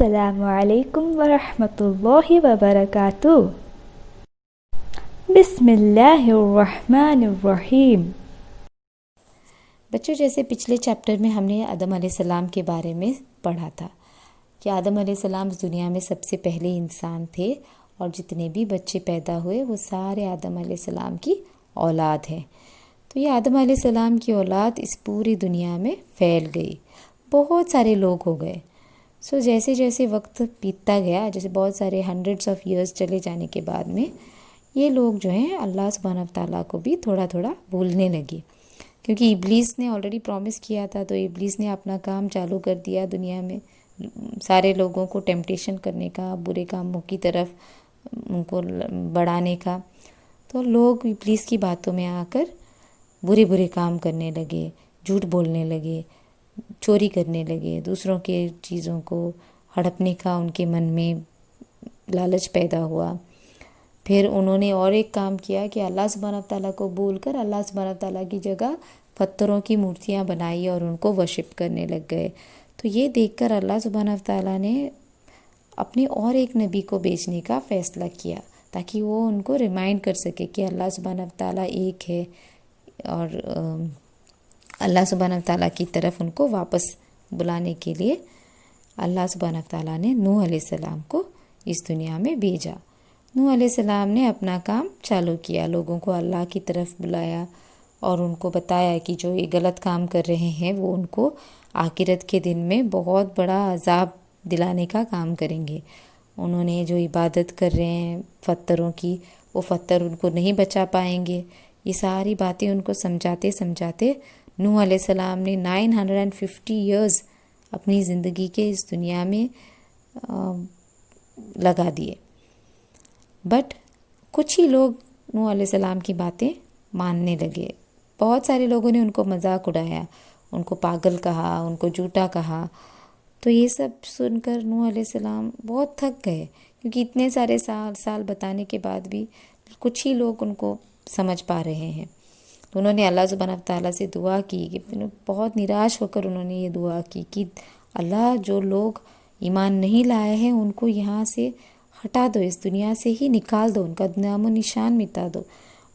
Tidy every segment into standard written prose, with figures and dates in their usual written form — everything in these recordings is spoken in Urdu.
السلام علیکم ورحمۃ اللہ وبرکاتہ۔ بسم اللہ الرحمن الرحیم۔ بچوں، جیسے پچھلے چیپٹر میں ہم نے آدم علیہ السلام کے بارے میں پڑھا تھا کہ آدم علیہ السلام اس دنیا میں سب سے پہلے انسان تھے، اور جتنے بھی بچے پیدا ہوئے وہ سارے آدم علیہ السلام کی اولاد ہیں۔ تو یہ آدم علیہ السلام کی اولاد اس پوری دنیا میں پھیل گئی، بہت سارے لوگ ہو گئے۔ جیسے جیسے وقت بیتتا گیا، جیسے بہت سارے ہنڈریڈس آف ایئرس چلے جانے کے بعد میں یہ لوگ جو ہیں اللہ سبحانہ وتعالیٰ کو بھی تھوڑا تھوڑا بھولنے لگے، کیونکہ ابلیس نے آلریڈی پرومس کیا تھا، تو ابلیس نے اپنا کام چالو کر دیا دنیا میں، سارے لوگوں کو ٹیمپٹیشن کرنے کا، برے کاموں کی طرف ان کو بڑھانے کا۔ تو لوگ ابلیس کی باتوں میں آ کر برے برے کام کرنے لگے، جھوٹ بولنے لگے، چوری کرنے لگے، دوسروں کے چیزوں کو ہڑپنے کا ان کے من میں لالچ پیدا ہوا۔ پھر انہوں نے اور ایک کام کیا کہ اللہ سبحانہ وتعالیٰ کو بھول کر اللہ سبحانہ وتعالیٰ کی جگہ پتھروں کی مورتیاں بنائی اور ان کو ورشپ کرنے لگ گئے۔ تو یہ دیکھ کر اللہ سبحانہ وتعالیٰ نے اپنے اور ایک نبی کو بھیجنے کا فیصلہ کیا، تاکہ وہ ان کو ریمائنڈ کر سکے کہ اللہ سبحانہ وتعالیٰ ایک ہے، اور اللہ سبحانہ وتعالیٰ کی طرف ان کو واپس بلانے کے لیے اللہ سبحانہ وتعالیٰ نے نوح علیہ السلام کو اس دنیا میں بھیجا۔ نوح علیہ السلام نے اپنا کام چالو کیا، لوگوں کو اللہ کی طرف بلایا اور ان کو بتایا کہ جو یہ غلط کام کر رہے ہیں وہ ان کو آخرت کے دن میں بہت بڑا عذاب دلانے کا کام کریں گے۔ انہوں نے جو عبادت کر رہے ہیں پتھروں کی، وہ پتھر ان کو نہیں بچا پائیں گے۔ یہ ساری باتیں ان کو سمجھاتے سمجھاتے نوح علیہ السلام نے 950 ایئرز اپنی زندگی کے اس دنیا میں لگا دیے، بٹ کچھ ہی لوگ نوح علیہ السلام کی باتیں ماننے لگے۔ بہت سارے لوگوں نے ان کو مذاق اڑایا، ان کو پاگل کہا، ان کو جھوٹا کہا۔ تو یہ سب سن کر نوح علیہ السلام بہت تھک گئے، کیونکہ اتنے سارے سال بتانے کے بعد بھی کچھ ہی لوگ ان کو سمجھ پا رہے ہیں۔ تو انہوں نے اللہ سبحانہ وتعالیٰ سے دعا کی کہ بہت نراش ہو کر انہوں نے یہ دعا کی کہ اللہ، جو لوگ ایمان نہیں لائے ہیں ان کو یہاں سے ہٹا دو، اس دنیا سے ہی نکال دو، ان کا نام و نشان مٹا دو،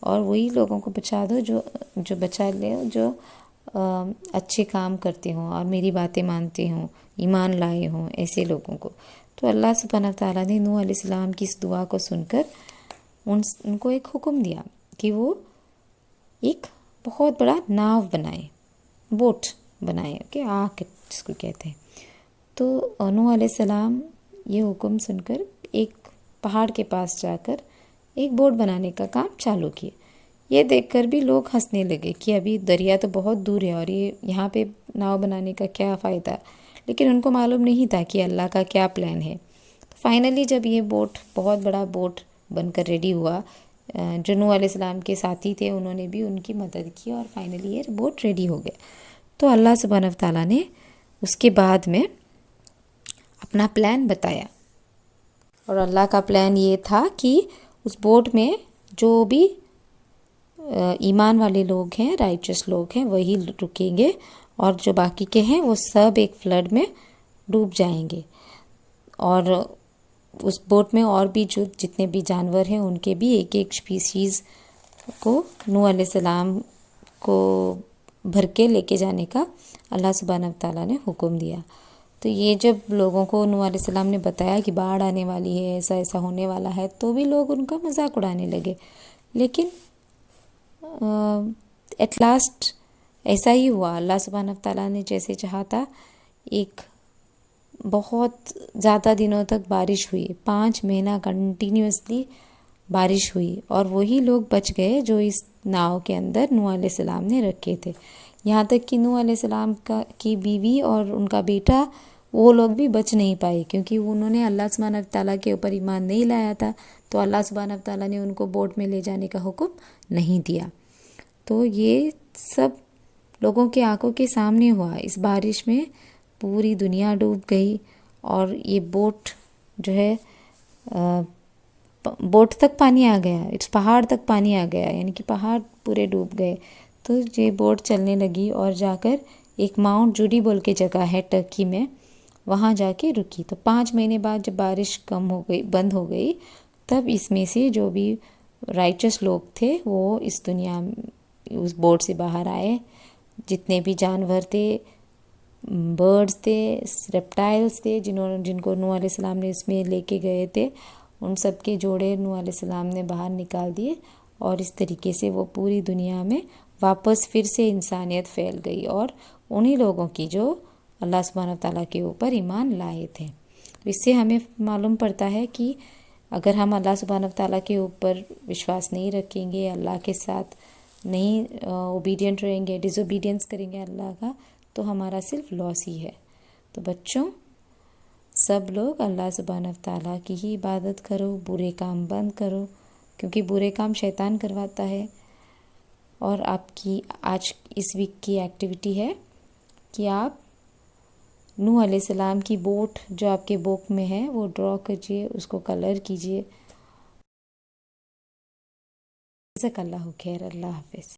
اور وہی لوگوں کو بچا دو جو بچا لے، جو اچھے کام کرتے ہوں اور میری باتیں مانتے ہوں، ایمان لائے ہوں، ایسے لوگوں کو۔ تو اللہ سبحانہ وتعالیٰ نے نوح علیہ السلام کی اس دعا کو سن کر ان کو ایک حکم دیا کہ وہ ایک بہت بڑا ناؤ بنائے، بوٹ بنائے، کہ آگ جس کو کہتے ہیں۔ تو نوح علیہ السلام یہ حکم سن کر ایک پہاڑ کے پاس جا کر ایک بوٹ بنانے کا کام چالو کیا۔ یہ دیکھ کر بھی لوگ ہنسنے لگے کہ ابھی دریا تو بہت دور ہے اور یہاں پہ ناؤ بنانے کا کیا فائدہ، لیکن ان کو معلوم نہیں تھا کہ اللہ کا کیا پلان ہے۔ فائنلی جب یہ بوٹ بہت بڑا بوٹ بن کر ریڈی ہوا، جو نوح علیہ السلام کے ساتھی تھے انہوں نے بھی ان کی مدد کی، اور فائنلی یہ بوٹ ریڈی ہو گیا۔ تو اللہ سبحانہ وتعالیٰ نے اس کے بعد میں اپنا پلان بتایا، اور اللہ کا پلان یہ تھا کہ اس بوٹ میں جو بھی ایمان والے لوگ ہیں، رائچس لوگ ہیں، وہی رکیں گے، اور جو باقی کے ہیں وہ سب ایک فلڈ میں ڈوب جائیں گے۔ اور اس بوٹ میں اور بھی جو جتنے بھی جانور ہیں ان کے بھی ایک ایک اسپیسیز کو نوح علیہ السلام کو بھر کے لے کے جانے کا اللہ سبحانہ وتعالیٰ نے حکم دیا۔ تو یہ جب لوگوں کو نوح علیہ السلام نے بتایا کہ باڑھ آنے والی ہے، ایسا ایسا ہونے والا ہے، تو بھی لوگ ان کا مذاق اڑانے لگے، لیکن ایٹ لاسٹ ایسا ہی ہوا۔ اللہ سبحانہ وتعالیٰ نے جیسے چاہا تھا، ایک بہت زیادہ دنوں تک بارش ہوئی، 5 مہینہ کنٹینیوسلی بارش ہوئی، اور وہی لوگ بچ گئے جو اس ناؤ کے اندر نوح علیہ السلام نے رکھے تھے۔ یہاں تک کہ نوح علیہ السلام کی بیوی اور ان کا بیٹا، وہ لوگ بھی بچ نہیں پائے، کیونکہ انہوں نے اللہ سبحانہ وتعالیٰ کے اوپر ایمان نہیں لایا تھا، تو اللہ سبحانہ وتعالیٰ نے ان کو بوٹ میں لے جانے کا حکم نہیں دیا۔ تو یہ سب لوگوں کے آنکھوں کے سامنے ہوا۔ اس بارش میں پوری دنیا ڈوب گئی، اور یہ بوٹ جو ہے بوٹ تک پانی آ گیا، اس پہاڑ تک پانی آ گیا، یعنی کہ پہاڑ پورے ڈوب گئے۔ تو یہ بوٹ چلنے لگی اور جا کر ایک ماؤنٹ جوڈی بول کے جگہ ہے ٹرکی میں، وہاں جا کے رکی. تو 5 مہینے بعد جب بارش کم ہو گئی، بند ہو گئی، تب اس میں سے جو بھی رائچس لوگ تھے وہ اس دنیا اس بورڈ سے باہر آئے. جتنے بھی جانور تھے، برڈز تھے، ریپٹائلز تھے، جن کو نوح علیہ السلام نے اس میں لے کے گئے تھے، ان سب کے جوڑے نوح علیہ السلام نے باہر نکال دیے. اور اس طریقے سے وہ پوری دنیا میں واپس پھر سے انسانیت پھیل گئی، اور انہی لوگوں کی جو اللہ سبحانہ تعالیٰ کے اوپر ایمان لائے تھے. اس سے ہمیں معلوم پڑتا ہے کہ اگر ہم اللہ سبحانہ تعالیٰ کے اوپر وشواس نہیں رکھیں گے، اللہ کے ساتھ نہیں اوبیڈینٹ رہیں گے، ڈس اوبیڈینس کریں گے اللہ کا، تو ہمارا صرف لاس ہی ہے. تو بچوں، سب لوگ اللہ سبحانہ تعالیٰ کی ہی عبادت کرو، برے کام بند کرو، کیونکہ برے کام شیطان کرواتا ہے. اور آپ کی آج اس ویک کی ایکٹیویٹی ہے کہ آپ نوح علیہ السلام کی بوٹ جو آپ کے بک میں ہے وہ ڈرا کیجئے، اس کو کلر کیجئے. جزاک اللہ خیر. اللہ حافظ.